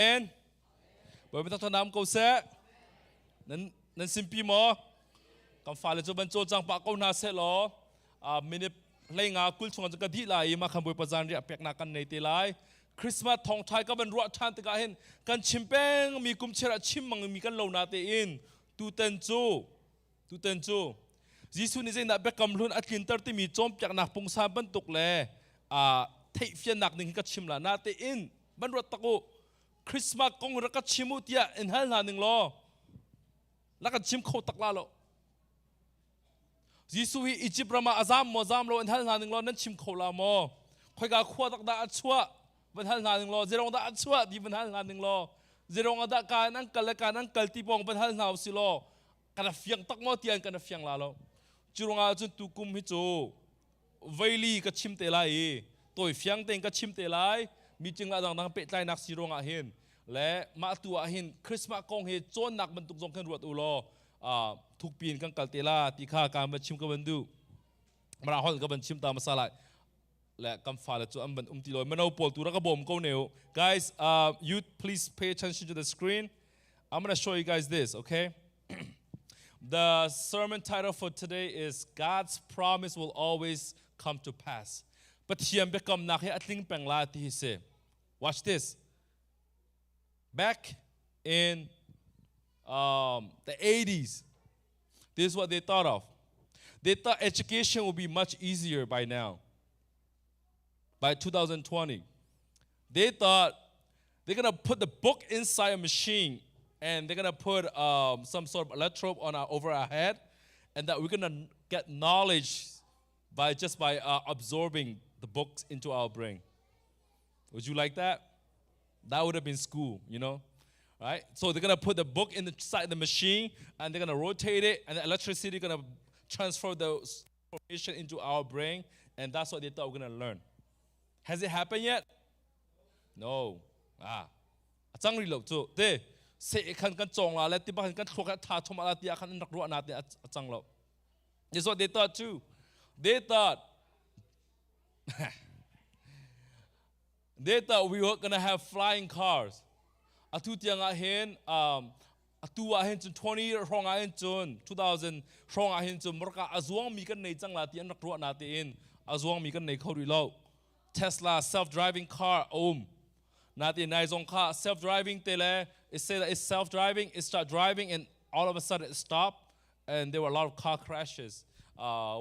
Amen บริเวณทางน้ำกูเสะนั้นสิมปีมอกำฟ้าเลยจะบรรจุจังปากกูน่าเสะหรอมินิเล่งากุลชงจะกระดิ่งไหลมาขบวนประจานเรียบเปียกนักกันในตีไหลคริสต์มาสทองไทยก็เป็นรัวทันติกาเห็นกันชิมเป้งมีกุมเชระชิมมังมีกันเหล่านาเตอินตูเตนจูยิสุนี่เจนับเบกำลุนอัดกินตร์ที่มีจอมเปียกนักปงซาบันตุกเล่เทียฟียนักหนึ่งก็ชิมละนาเตอินบรรลุตะกูคริสต์มาสกงรักชิมุติยาอินฮัลนาหนึ่งล้อแล้วก็ชิมเขาตักลาโลยิสุฮีอียิปต์รามาอาซามโมซามโลอินฮัลนาหนึ่งล้อนั้นชิมเขาลาโมคอยกาขวดตักดาอัดชัววันฮัลนาหนึ่งล้อเจรงดาอัดชัวดีวันฮัลนาหนึ่งล้อเจรงดาการนั่งกัลและการนั่งกัลตีปองวันฮัลนาสิโลกันเฟียงตักโมเตียนกันเฟียงลาโลจุรงอาจุนตุกุมฮิจูเวลีก็ชิมเตลัยตัวเฟียงเต็งก็ชิมเตลัยมีจึงอาดังเป็ดใจนักสิรงอาเห็นและมาตัวอาเห็นคริสต์มาสกงเฮจนนักบรรทุกจงขึ้นรถอุโลทุกปีนกันกัลเตลาตีข้าการบัญชิมกับบันดูมาหอนกับบัญชิมตามมาสลายและกำฟ้าและจุอันบันติลอยมันเอาปวดตัวแล้วก็บ่มก้นเหนียว guys you please pay attention to the screen I'm gonna show you guys this okay the sermon title for today is God's promise will always come to pass but here become nak he atling pengla ti se watch this back in the 80s this is what they thought of they thought education would be much easier by now by 2020 they thought they're going to put the book inside a machine and they're going to put some sort of electrode over our head and that we're going to get knowledge by absorbing the books into our brain. Would you like that? That would have been school, you know, right? So they're going to put the book inside the machine and they're going to rotate it and the electricity is going to transfer the information into our brain and that's what they thought we're going to learn. Has it happened yet? No. Achang rilok tu. Te se kan chong la let ti ba kan thok tha thom ala ti kan nak ro na ti achang lo. This is what they thought too. They thought we were going to have flying cars. Atu ti nga hen atu a hen 20 rong a hen 2000 rong a hen marka azuang mi kan nei chang la ti an nak ro na ti in azuang mi kan nei khori lo. Tesla self-driving car Nati naizong car self-driving tele it said that it's self-driving it start driving and all of a sudden it stopped and there were a lot of car crashes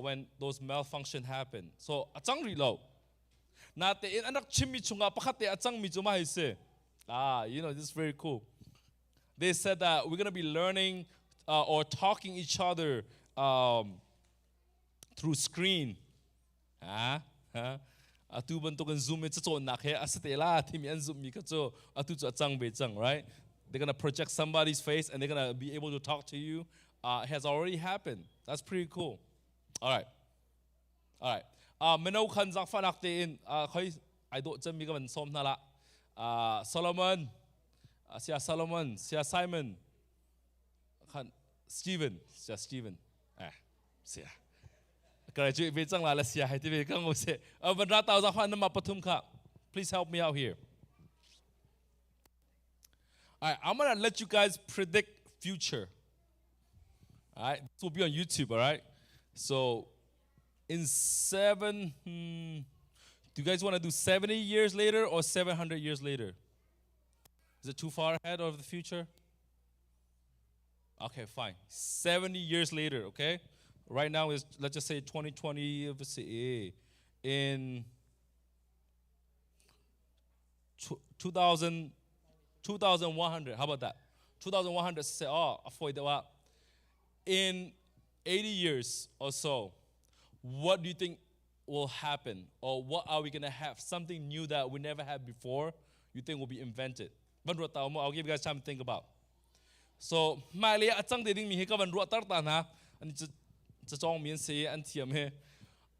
when those malfunction happened. So achang rilo Nati in anak chimi chunga pakate achang mi chuma hise you know this is very cool. They said that we're going to be learning or talking each other through screen. Atu bentuk zoom itu so nak he asetela tim yang zoom mi kaco atu tu acang becang right they're gonna project somebody's face and they're gonna be able to talk to you it has already happened. That's pretty cool. All right menau kan zak fanak tein khoi I don't jam mi ka ban som na la Solomon sia Simon kan Stephen sia graduate becang la sia hai ti becang o se bandra tau za khan ma pathum kha please help me out here. All right, I'm going to let you guys predict future. All right, this will be on YouTube, all right? So in do you guys want to do 70 years later or 700 years later? Is it too far ahead of the future? Okay, fine. 70 years later, okay? Right now is, let's just say 2020, in 2100, how about that? 2100, say, in 80 years or so, what do you think will happen? Or what are we going to have? Something new that we never had before, you think will be invented? I'll give you guys time to think about. So, Malia atang de ding mi ka ban ro tar ta na an chong mien se an thiam he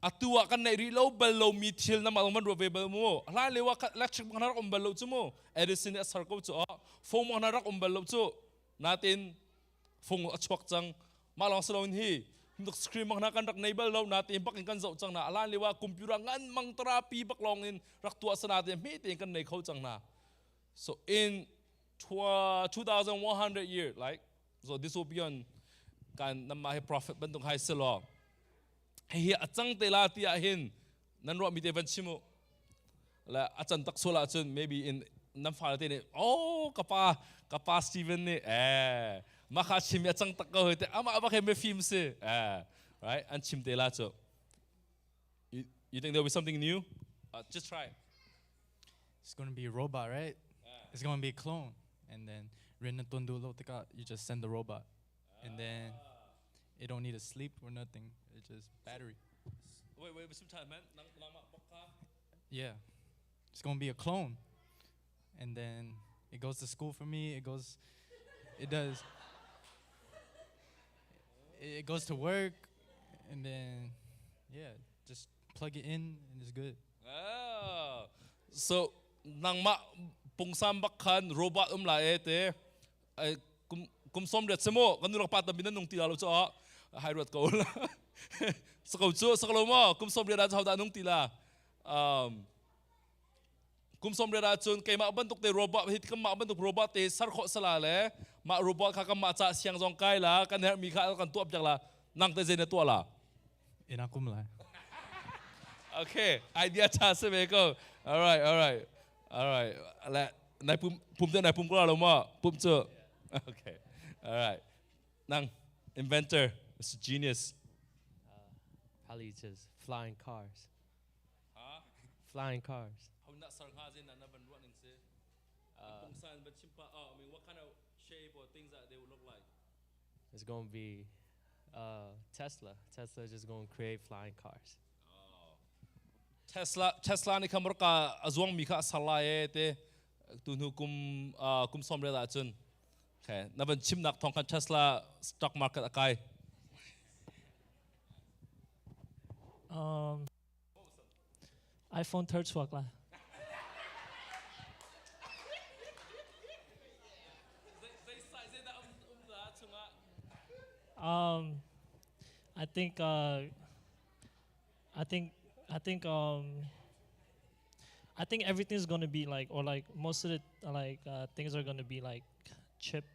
atua kan nei ri lo bal lo mi thil na mal man ro ve bal mo la lewa electric man rak bal lo chu mo Edison a circle chu phone man rak bal lo chu natin phone achwak chang malong salon hi ndok screen man kan rak nei bal lo natin bakin kan zo chang na ala lewa computer ngan mang terapi bak long in rak tua sa natin mi tin kan nei khau chang na. So in 2,100 years, like so this will be on การนำมาให้ prophet บรรทุกให้สลอให้อาจังเตลาที่อาหินนั้นรวมมีเทวันชิมุและอาจารย์ตักโซลาจน maybe in น้ำฟ้าที่นี่โอ้กับป้าสตีเวนนี่มาขาชิมอาจังตักก็เฮ้ยแต่อามาเห็นไม่ฟิล์มสิright อันชิมเตลาจ้ะ you think there will be something new just try It's going to be a robot, right? It's going to be a clone. And then you just send the robot. And then it don't need to sleep or nothing. It's just battery. Wait, some time, man. Yeah. It's going to be a clone. And then it goes to school for me. It goes to work. And then, yeah, just plug it in and it's good. So, nang pungsam bakhan robot la ete kum som det semo kan nung pat binan nung tila lo cho hai rot ko la sakau chu sakalo mo kum som det chau da nung tila kum som det chun ke ma bantuk te robot hit kam ma bantuk robot te sar kho sala le ma robot kha kam ma cha siang jong kai la kan her mi kha kan tuap jak la nang te zen to la Inakum la. Okay, idea cha se me ko. All right. Let nai pum te nai pum ko la lo mo pum chu. Okay. All right. Nang inventor, Mr. Genius. Probably just flying cars. Huh? Flying cars. How not sarng ha zin na ban running se. Pum san but chimpa I mean what kind of shape or things that they would look like? It's going to be Tesla. Tesla is just going to create flying cars. Tesla ni kamor ka azwang mi kha salaye te tunu kum somre da chun. Okay, na ban chim nak thong kan Tesla stock market akai. iPhone 13 swak lah. I think everything's gonna be like, or like most of the things are gonna be like chip.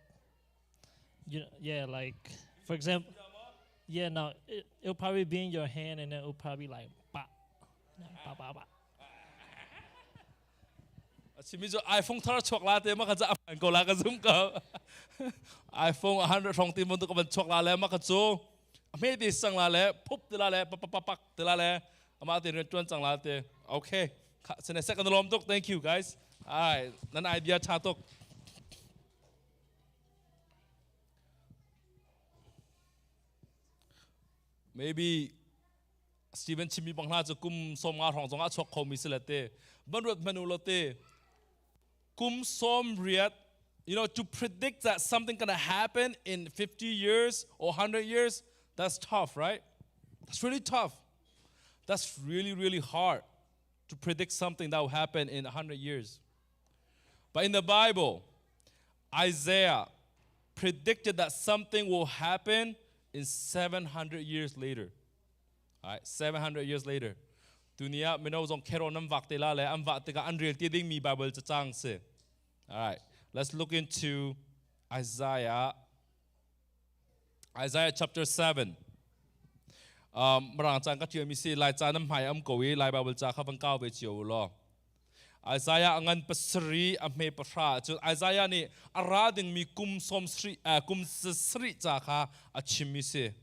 Yeah, like for example, yeah. Now it'll probably be in your hand, and then it'll probably like ba. Chimizo iPhone thar chok la te ma ka za an ko la ka zum ka iPhone 100 thong ti mon tu ka ban chok la le ma ka chu me di sang la le pup ti la le pak ti la le ama ti ren chuan chang la te okay sene second lom tok thank you guys all right nan idea cha tok maybe Steven chimi bang la chu kum som nga thong zonga chok kho mi se la te ban rot manu lo te kum som riat, you know, to predict that something gonna happen in 50 years or 100 years, that's tough, right? That's really tough. That's really hard to predict something that will happen in 100 years. But in the Bible, Isaiah predicted that something will happen in 700 years later. All right, 700 years later. Dunia meno zong kero nam vak te la le am vak te ka unreal ti ding mi Bible cha chang se. All right, let's look into Isaiah chapter 7. Marang chang ka tiu mi si lai cha nam hai am ko wi lai Bible cha kha bang kaw be chiu lo. Isaiah angan pasri am me pra chu Isaiah ni arading mi kum som sri kum sri cha kha achim mi se.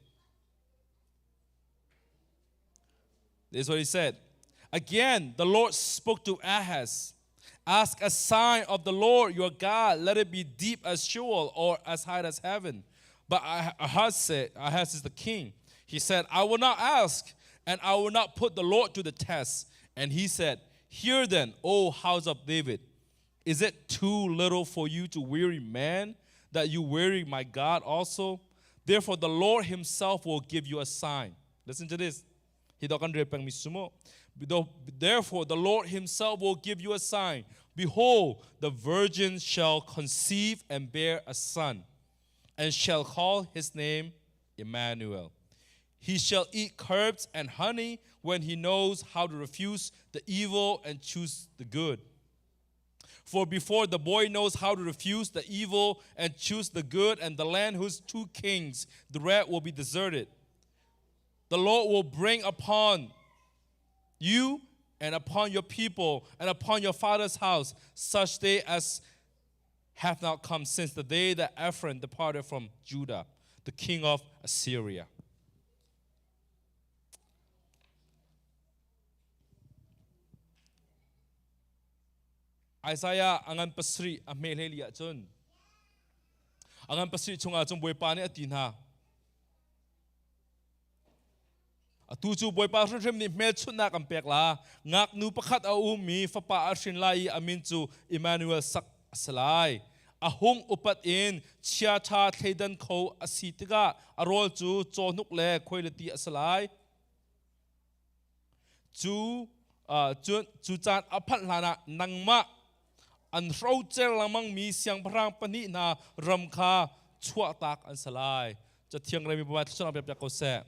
This is what he said. Again, the Lord spoke to Ahaz. Ask a sign of the Lord your God. Let it be deep as Sheol or as high as heaven. But Ahaz said, Ahaz is the king. He said, I will not ask, and I will not put the Lord to the test. And he said, hear then, O house of David. Is it too little for you to weary man, that you weary my God also? Therefore, the Lord himself will give you a sign. Listen to this. Therefore, the Lord himself will give you a sign. Behold, the virgin shall conceive and bear a son, and shall call his name Emmanuel. He shall eat curbs and honey when he knows how to refuse the evil and choose the good. For before the boy knows how to refuse the evil and choose the good, and the land whose 2 kings, the red will be deserted. The Lord will bring upon you and upon your people and upon your father's house such day as have not come since the day that Ephraim departed from Judah, the king of Assyria. Isaiah angan pasri amel helia chun. Angan pasri chunga chung boy pa ni atina. Atu chu boy pa rem ni mel chuna kam pek la ngak nu pakhat a mi fa pa arshin lai amin chu Emmanuel sak salai. Ahung upat in chia tha thleidan kho asitika arol chu chonuk le khoilati asalai. Chu chan aphat lana nangma an rau chel lamang mi siang parang pani na ramkha chua tak an salai. Cha thiang remi ba chuna pep ko se.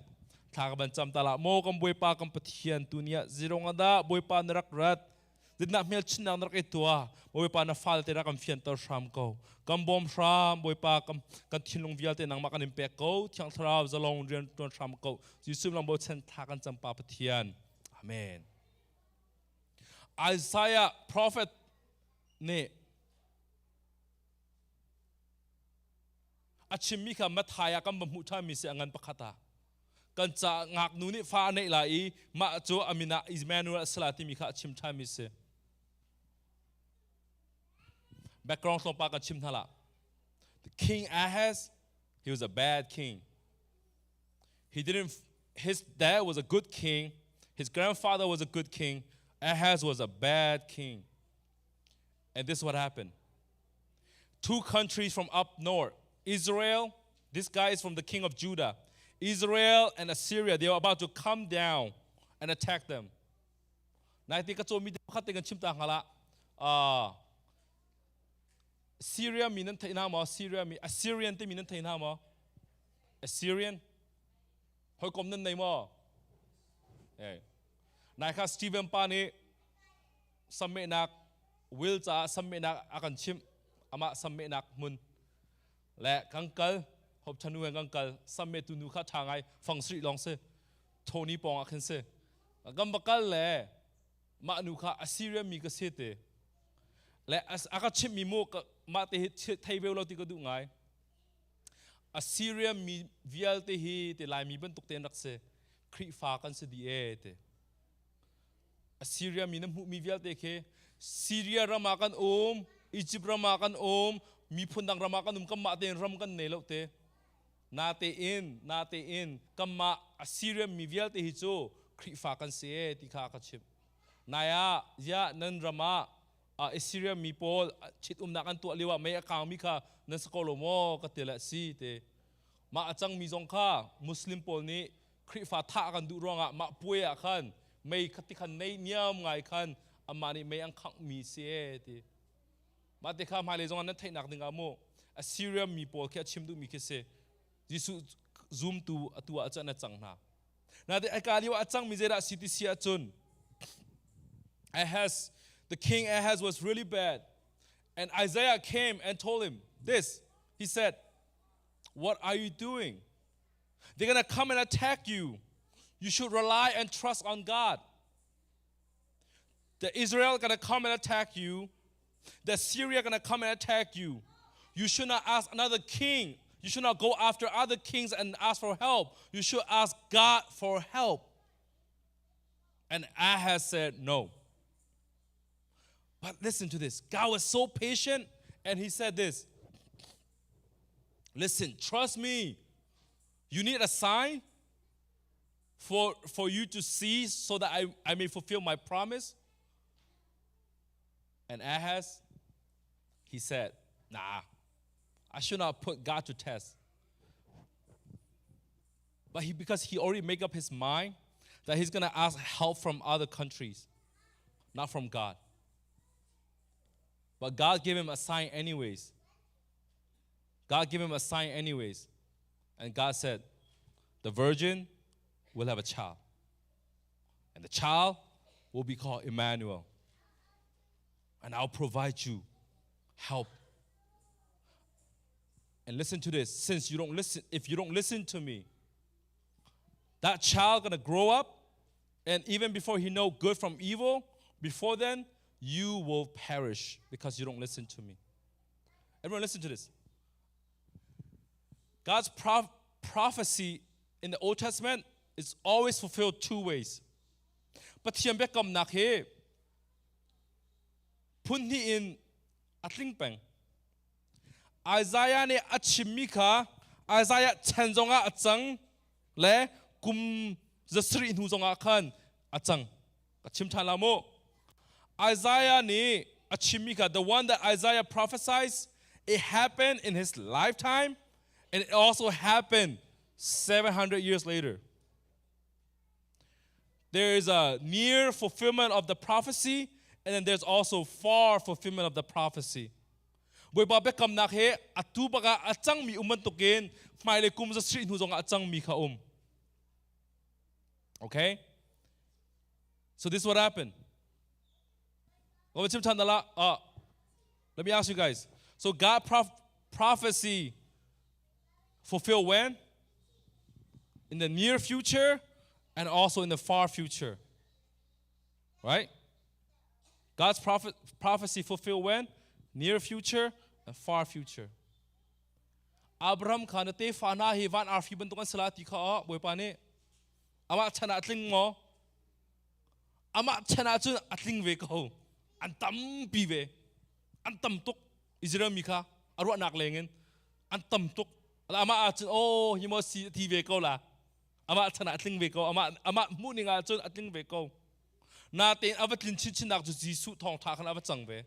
Thak ban cham tala mo kam boy pa kam pathian tunia zirong ada boy pa narak rat. Did not mel chinang narak etua. Boy pa na fal te rakam fian tor sham ko. Kam bom sham boy pa kam kan thinlong vial te nang makan impek ko. Thiang thrau zalong rian ton sham ko. Yusum lam bo chen thakan cham pa pathian. Amen. Isaiah prophet ne achimika mathaya kam bamutha mi se angan pakhata kan cha ngak nu ni fa nei lai ma chu amina Emmanuel salati mi kha achim tha mi se background song pa ka chim thala. The king Ahaz, he was a bad king. His dad was a good king, his grandfather was a good king. Ahaz was a bad king. And this is what happened. 2 countries from up north, Israel, this guy is from the king of Judah. Israel and Assyria, they were about to come down and attack them. Syria minan thaina mo, Assyrian te minan thaina mo. Assyrian hoi kom nan nei mo. Nai kha Stephen pa ni samme nak will cha samme nak akan chim ama samme nak mun le kangkal hop chanu kangkal samme tu nu kha thangai phang sri long se Tony pong akan se gam bakal le ma nu kha Assyria mi ka se te le aka chim mi mo ma te thai vel lo ti ka du ngai Assyria mi vial te hi te lai mi ban tuk te nak se khri fa kan se di e te Assyria mi nam hu mi vial te ke Syria ramakan Egypt ramakan mi phundang ramakan kam ma te ram kan ne lo te na te in kam ma Assyria mi vial te hi chu khri fa kan se ti kha ka chip naya ya nan rama Assyria mi pol chit na kan tu liwa mai akang mi kha nan skolo mo ka tela si te ma achang mi jong kha Muslim pol ni khri fa tha kan du ronga ma puya khan mai khati khan nei niam ngai khan amani may ang khang mi se ti ma te kha ma le jong an thai nak dinga mo Assyria mi pol kha chim du mi ke se jisu zoom tu atua achana changna na de akali wa achang mi jera city sia chun the king Ahaz was really bad, and Isaiah came and told him this. He said, what are you doing? They're gonna come and attack you. You should rely and trust on God. The Israel gonna come and attack you. The Syria gonna come and attack you. You should not ask another king. You should not go after other kings and ask for help. You should ask God for help. And Ahaz said no. But listen to this. God was so patient, and he said this. Listen, trust me. You need a sign for you to see so that I may fulfill my promise. And Ahaz, he said, nah, I should not put God to test. But because he already made up his mind that he's going to ask help from other countries, not from God. But God gave him a sign anyways. God gave him a sign anyways. And God said, the virgin will have a child. And the child will be called Emmanuel. and I'll provide you help. And listen to this, since you don't listen, if you don't listen to me, that child gonna grow up, and even before he know good from evil, before then, you will perish because you don't listen to me. Everyone listen to this. God's prophecy in the Old Testament is always fulfilled two ways. Pathiam bekam nak he pun hi in atling peng. Isaiah ne achimika, Isaiah chenjonga achang le kum zasri in huzonga khan achang. Achim thalamo. Isaiah ne achimika, the one that Isaiah prophesies, it happened in his lifetime, and it also happened 700 years later. There is a near fulfillment of the prophecy, and then there's also far fulfillment of the prophecy. Boy ba bekam nak he atu baga achang mi uman tukin maile kum za sri hu zonga achang mi kha Okay? So this is what happened. Let me ask you guys. So God prophecy fulfilled when? In the near future and also in the far future. Right? God's prophecy fulfilled when? Near future and far future. Abraham kanate fana hi van arfi bentukan selati ka boy pane. Ama chana atling mo. Ama chana chun atling ve ko. Antam pive. Antam tuk Israel mika aru anak lengen. Antam tuk ama chun oh himo si ti ve ko la. Ama chana atling ve ko ama muninga chun atling ve ko. Na ten avatlin chin nak ju jisu Thawngthachim avat chang ve.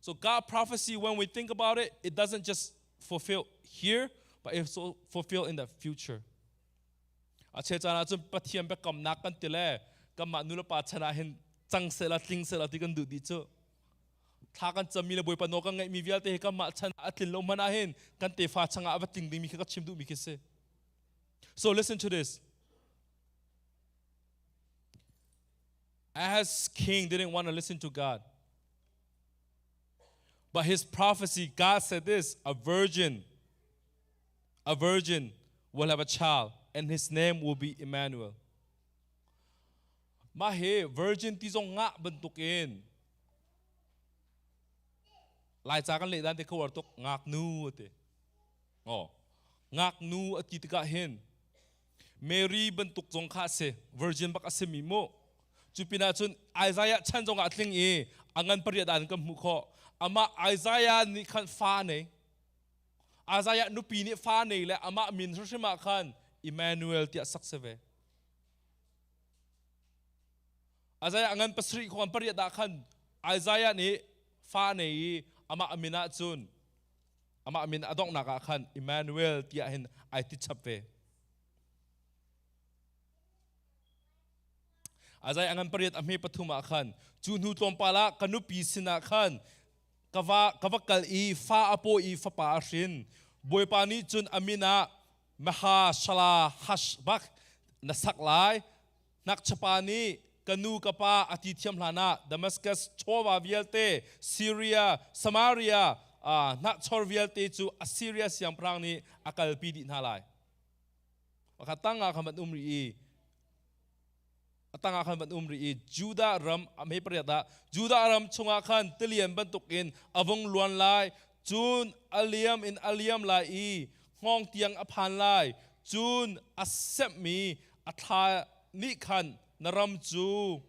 So God prophecy, when we think about it, it doesn't just fulfill here, but it's also fulfilled in the future. Achechana chun pathiam be kam nak kan tile kam ma nula pa chana hin chang sela ting sela ti kan du di chu. Tha kan chamile boy pa no kan ngai mi vial te kam ma chana atlin lo mana hin kan te fa changa avating ding mi ka chim du mi kise. So listen to this. As king didn't want to listen to God. But his prophecy, God said this, a virgin will have a child, and his name will be Emmanuel. Mahe, virgin tizong nga bentukin. Lai chakan le dan te ko wartok ngak nu ate. Oh, ngak nu at kitika hin. Mary bentuk zong kase, virgin bak asemi mo. Chupina chun Isaiah chan zong atling e, angan pariyadan kam mukho. Ama Isaiah ni kan fa ne. Isaiah nu pi ni fa ne le ama min rishima kan Emmanuel ti sakseve. Isaiah angan pasri ko kan pariyada kan Isaiah ni fa ne ama amina chun. Ama amin adong naka kan Emmanuel ti hin ai ti chapve. Isaiah angan pariyat amhe pathuma kan chun hu tom pala kanu pi sina kan kavakal I fa apo I fa pa ashin boy pani chun amina maha shala hashbak nasaklai nak chapani kanu kapa atithiam hlana Damascus chowa vialte Syria Samaria nak chor vialte chu Assyria siam prang ni akal pi di nalai wakatanga khamat umri atanga kan ban umri Judah ram amhe priyada Judah ram chunga khan tilian bantukin avong luan lai chun aliam in aliam lai ngong tiang aphan lai chun asep mi atha ni khan naram chu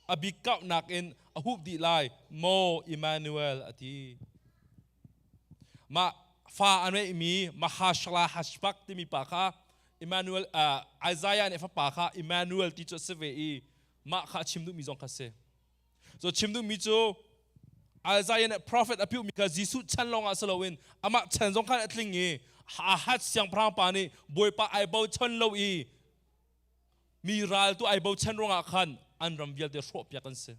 abikap nak in ahup di lai mo Emmanuel ati ma fa ane mi mahashla hashpak ti mi paka Emmanuel Isaiah ne fa pa kha Emmanuel ti cho seve ma kha chimdu mi zong khase so chimdu mi cho Isaiah ne prophet apiu mi ka jisu chan long asalowin ama chan zong khan atling e ha hat siang prang pa ni boy pa ai bau chon lo I mi ral tu ai bau chan rong a khan an ram vial de shop ya kan se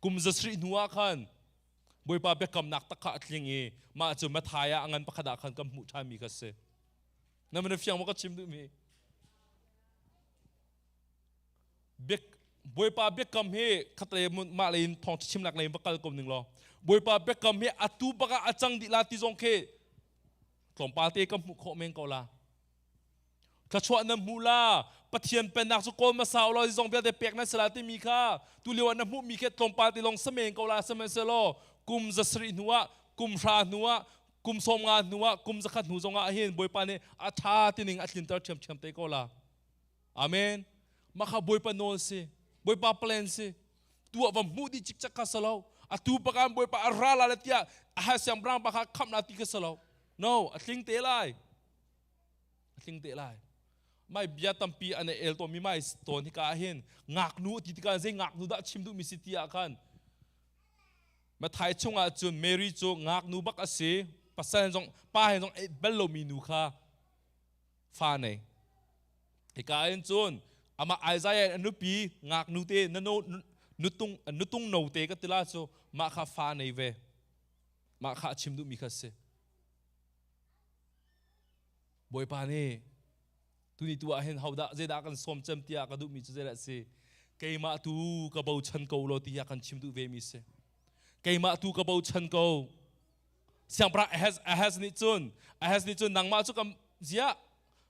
kum zasri nuwa khan boy pa be kam nak ta kha atling e ma chu ma thaya angan pa khada khan kam mu tha mi khase naman fiang mo ka chimdu mi big บวยปาเบกกำเฮขัดเลยมาเลยทองชิมหลักเลยบักกลกลมหนึ่งรอบวยปาเบกกำเฮอัตุบักอาจังดิลาติจงเคกลมปาเตกำมุขเมงกอลาขชวน้ำมูลาปะเทียนเป็นนักสุโกมาสาวลอยจงเบียดเปียกนั้นสลาติมีค่าตุเลียวน้ำมูมีแค่กลมปาติลงเสมงกอลาเสมงเซโลกุมจะสรินัวกุมรานัวกุมสมงานนัวกุมจะขัดหูจงอาเห็นบวยปาเนี่ยอาชาติหนึ่งอัตลินเตอร์เทียมเตกอลาอาเมนมาข้าบวยปาโนสิบวยปาเพลนสิตัวว่ามูดีจิกจักข้าสลาวอาตูปะการบวยปาอาราลาเลติยาอาหาเสียงบรางปะข้าขับนาติข้าสลาว no อัตลิงเตลัยอัตลิงเตลัยไม่เบียตัมปีอันเอลตัวมีไม่ตัวที่กาเห็นงักนูที่การเซงักนูดัชชิมดูมิสิติอากันมาไทยช่วงอาจุนเมรีโจงักนูบักอาศัยภาษาเห็นจงป้าเห็นจงเบลโลมีนูค่ะฟ้าในที่กาเห็นจุนอามาไอซายอนุปีงักนูเตนโนนุตุงโนเตก็ติลาโจมาข้าฟ้าในเวมาข้าชิมดูมิคัสเซบอยปานี่ตุนี่ตัวเห็นเขาด่าเจด่ากันสมจำที่อากันดูมิจุเจละสิเกี่ยมาตูกระเป๋าชันเกาโลที่อากันชิมดูเวมิเซเกี่ยมาตูกระเป๋าชันเกาเสียงพระเอสนิจุนนังมาจุกันเสีย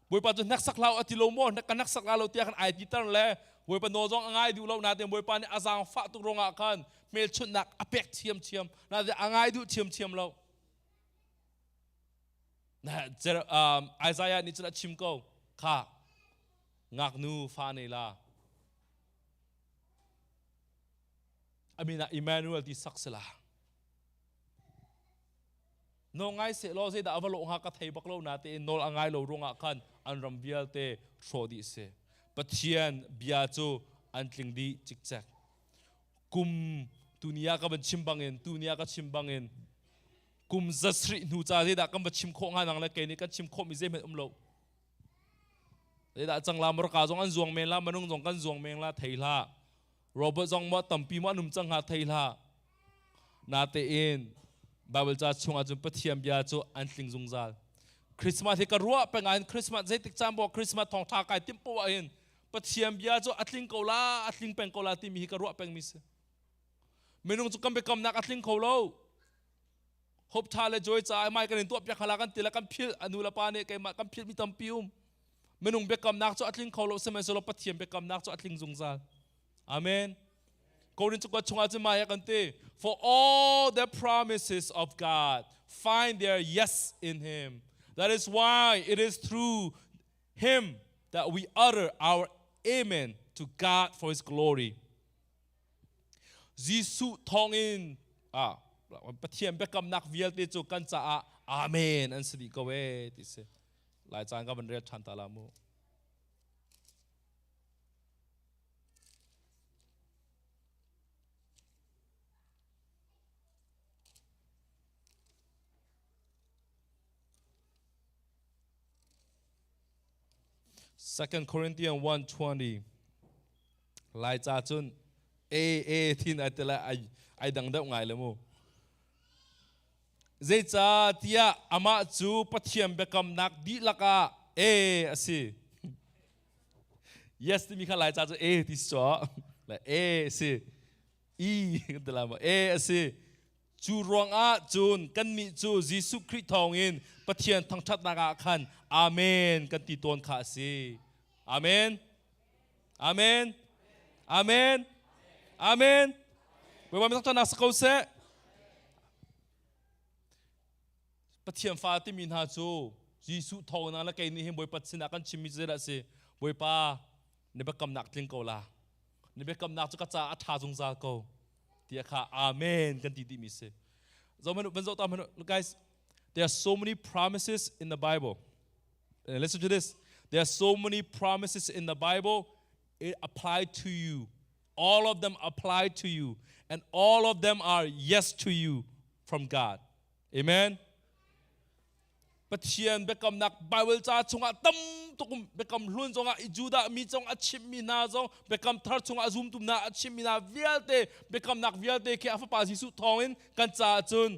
บอยปาจุนักสักลาวอติโลโมนักสักลาวที่อากันไอติตันเลยบอยปาโนจงง่ายดูเรานาเดียบอยปานี่อาจารย์ฟ้าตุกรงอากันเมลชุดนักอเปกเทียมนาเดียง่ายดูเทียมเรานะเจอไอซายานี่จะชิมเกาข้างักนูฟ้าในลาอามินาอิมมานูเอลที่สักสลาโนง่ายเสลอเสดาอวโลงฮักไทยบักโลนาเตนโนลง่ายโลรงอาคันอันรำเบียลเตโชดิเซปัจเจียนบิอาโจอันติงดีจิกแจกกุมตุนียากับบันชิมบังเงินตุนียากับชิมบังเงินกุมจัสรินูจ่าเสดากับบันชิมโคงานังละเกนี่กับชิมโคมิเซเมอมโลเดี๋ยวจังลามรกาจงอันจวงเมงละมันนุ่งจงกันจวงเมงละไทยละโรเบิร์ตจงมาตั้มปีมานุ่มจังหาไทยละนาเตอินบาเบลจัดช่วงอาจุนปะเทียมบิอาโจอันติงจงจาคริสต์มาสที่กรัวเป็นงานคริสต์มาสเจติกจามบอกคริสต์มาสทองทากายติมปัวเองปะเทียมบิอาโจอัดลิงโกลาอัดลิงเป็นโกลาที่มีกรัวเป็นมิสมันนุ่งจุกันไปกำนักอัดลิงโกลาฮบชาเลจอยจ่ายไม่กันตัวเปียกขลากันตีละกันพิลอนุลปาเนกมากันพิลมีตั้มปิวมันนุ่งเบกำนักจะอัดลิงเขาเราเสมอสลบปะเทียมเบกำนักจะอัดลิงจงจาอาเมนโกรินจุกชงอาจจะมาอย่างกันตี for all the promises of God find their yes in Him that is why it is through Him that we utter our amen to God for His glory ยิสุทองอินปะเทียมเบกำนักเวียลติจุกันจะอาเมนอันสิกเวติเสหลายจานก็บรรเรียชันตาลามู2 Corinthians 1:20หลายจานจุนที่ไหนแต่ละไอดังเด็กไงเลยมูเจจ้าที่อามาจูปะเทียมเบกำนักดีลักะสิ yes ที่มีข้าหลายจ้าจะที่สอและสิกันแต่ละมาสิจูรวงอาจูนกันมีจูยิสุคริสต์ทองอินปะเทียนทั้งชัดนากาขันอาเมนกันตีตวนขาสิอาเมนอาเมนอาเมนอาเมนเวลาไม่ต้องนักสกุลเสปะเทียมฟ้าที่มีหาจูยิสุทองนั้นละเกนี่เห็นบอยปัจจินักันชิมิเจระสิบอยป้าในเบกำนักลิงโกลาในเบกำนักจุกจ้าอัฐาจงจาโกที่ข้าอาเมนกันที่มิเซจอมันเป็นจอตามมัน guys there are so many promises in the Bible and listen to this there are so many promises in the Bible it apply to you all of them apply to you and all of them are yes to you from God amen ปะเทียนเบกำนักไบเบิลจ้าชงอาตั้มตุกเบกำล้วนจงอาอิจูดามีจงอาชิมินาจงเบกำทาร์จงอาซุมตุมนาอาชิมินาเวียลเตเบกำนักเวียลเตแค่อาฟปาจิสุทองอินกันจ้าจุน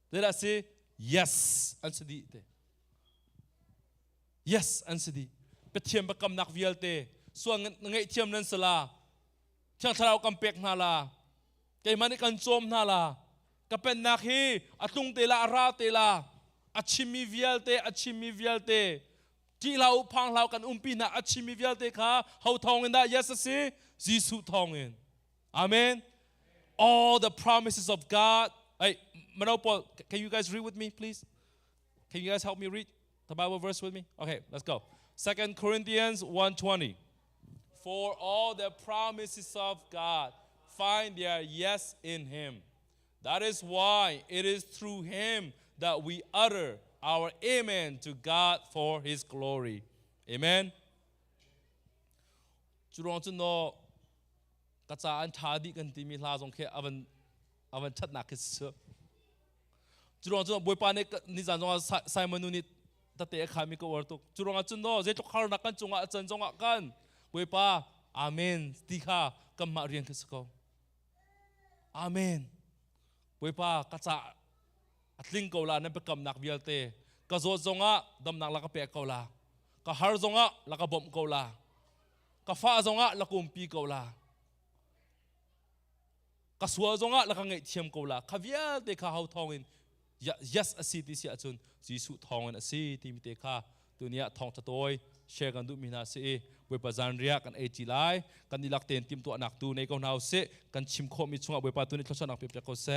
เดี๋ยวสิ yes อันสดีเต yes อันสดีปะเทียนเบกำนักเวียลเตส่วนไงเทียมนั้นสลา เชียงทราวกำเปกนาลาเกมันกันโจมนาลากเป็นนักฮีอตุงเตลาราเตลาอัชิมิเวียลเตอัชิมิเวียลเตที่เราพังเรากันปีนาอัชิมิเวียลเตค่ะเขาทองเงินได้ยัสซีจีสุทองเงินอาเมน all the promises of God hey Manopol can you guys read with me please can you guys help me read the Bible verse with me okay let's go 2 Corinthians 1:20 for all the promises of God find their yes in him that is why it is through him that we utter our amen to God for his glory amen จุดรองจุดโนกระจายทาดีกันที่มีลาสงเคอวันชัดหนักขึ้นเสือจุดรองจุดบุยปานนี่จันจงไซมอนุนิตเตะขามีก็วอร์ตุจุดรองจุดโนเจ้าข้านักกันจงจันจงกันบุยปาอาเมนตีข้ากำมาเรียนขึ้นสกออาเมนบุยปากระจายอัดลิงเกาลานั่นเป็นกำนักเบียลเตกระโจจงดำนักลักเปะเกาลากระฮาร์จงลักบ่มเกาลากระฟ้าจงลักอุมปีเกาลากระสวจงลักเงยเทียมเกาลาขวิลเตข้าเขาทองอินยัสอสีติเสียจุนจีสุทองอินอสีติมิเตข้าตัวนี้ทองตะโตยเชกันดูมินาสีเวปจานเรียกันเอจิไลกันดีลักเตนติมตัวหนักตูในกองนาวเสกันชิมโคมิชงอเวปาตัวนี้ทศนักเปียกเกาเส